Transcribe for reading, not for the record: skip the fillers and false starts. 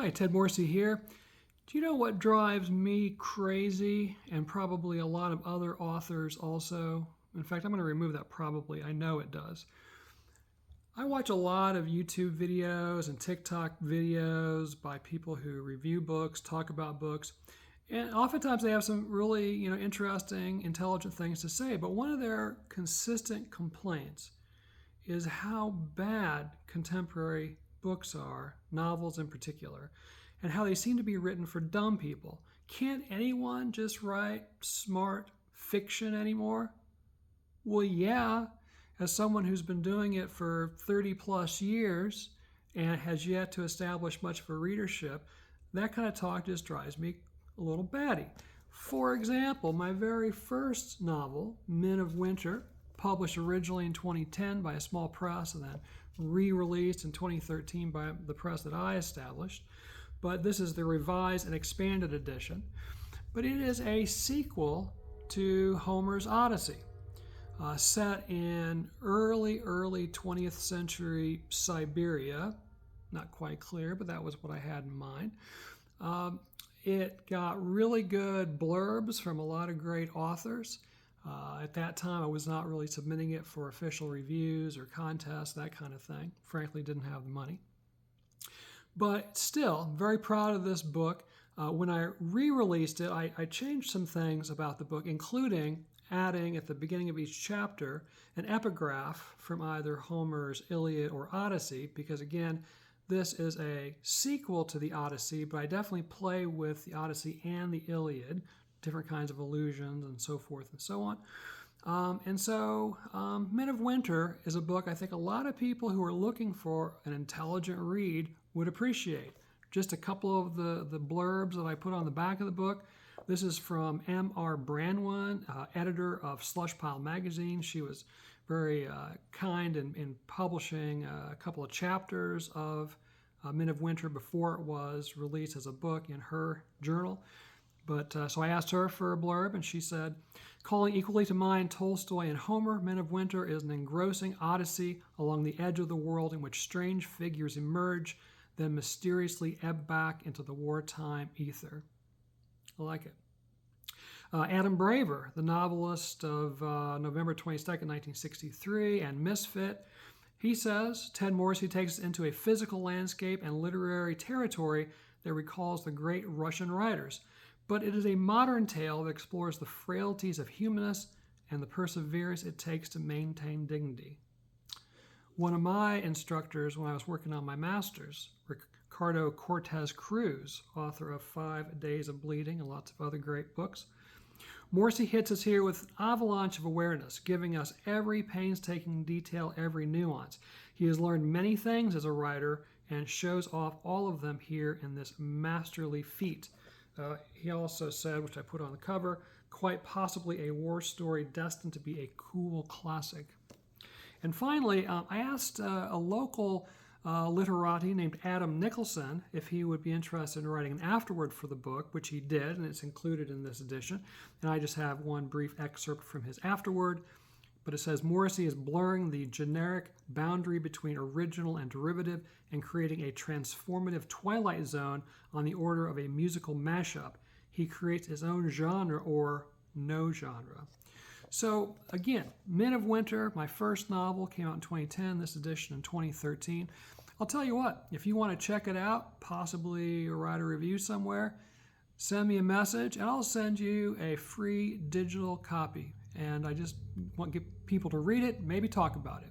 Hi, Ted Morrissey here. Do you know what drives me crazy and probably a lot of other authors also? In fact, I'm going to remove that probably. I know it does. I watch a lot of YouTube videos and TikTok videos by people who review books, talk about books, and oftentimes they have some really, interesting, intelligent things to say, but one of their consistent complaints is how bad contemporary books are, novels in particular, and how they seem to be written for dumb people. Can't anyone just write smart fiction anymore? Well, yeah, as someone who's been doing it for 30 plus years and has yet to establish much of a readership, that kind of talk just drives me a little batty. For example, my very first novel, Men of Winter, published originally in 2010 by a small press and then re-released in 2013 by the press that I established. But this is the revised and expanded edition. But it is a sequel to Homer's Odyssey, set in early 20th century Siberia. Not quite clear, but that was what I had in mind. It got really good blurbs from a lot of great authors. At that time, I was not really submitting it for official reviews or contests, that kind of thing. Frankly, didn't have the money. But still, very proud of this book. When I re-released it, I changed some things about the book, including adding at the beginning of each chapter an epigraph from either Homer's Iliad or Odyssey, because again, this is a sequel to the Odyssey, but I definitely play with the Odyssey and the Iliad, different kinds of allusions and so forth and so on. Men of Winter is a book I think a lot of people who are looking for an intelligent read would appreciate. Just a couple of the blurbs that I put on the back of the book. This is from M.R. Branwen, editor of Slushpile magazine. She was very kind in publishing a couple of chapters of Men of Winter before it was released as a book in her journal. So I asked her for a blurb, and she said, calling equally to mind Tolstoy and Homer, Men of Winter is an engrossing odyssey along the edge of the world in which strange figures emerge, then mysteriously ebb back into the wartime ether. I like it. Adam Braver, the novelist of November 22nd, 1963, and Misfit, he says, Ted Morrissey takes us into a physical landscape and literary territory that recalls the great Russian writers. But it is a modern tale that explores the frailties of humanness and the perseverance it takes to maintain dignity. One of my instructors when I was working on my master's, Ricardo Cortez Cruz, author of 5 Days of Bleeding and lots of other great books, Morrissey hits us here with an avalanche of awareness, giving us every painstaking detail, every nuance. He has learned many things as a writer and shows off all of them here in this masterly feat. He also said, which I put on the cover, quite possibly a war story destined to be a cool classic. And finally, I asked a local literati named Adam Nicholson if he would be interested in writing an afterword for the book, which he did, and it's included in this edition. And I just have one brief excerpt from his afterword. But it says, Morrissey is blurring the generic boundary between original and derivative and creating a transformative twilight zone on the order of a musical mashup. He creates his own genre or no genre. So again, Men of Winter, my first novel, came out in 2010, this edition in 2013. I'll tell you what, if you want to check it out, possibly write a review somewhere, send me a message and I'll send you a free digital copy. And I just want to get people to read it, maybe talk about it.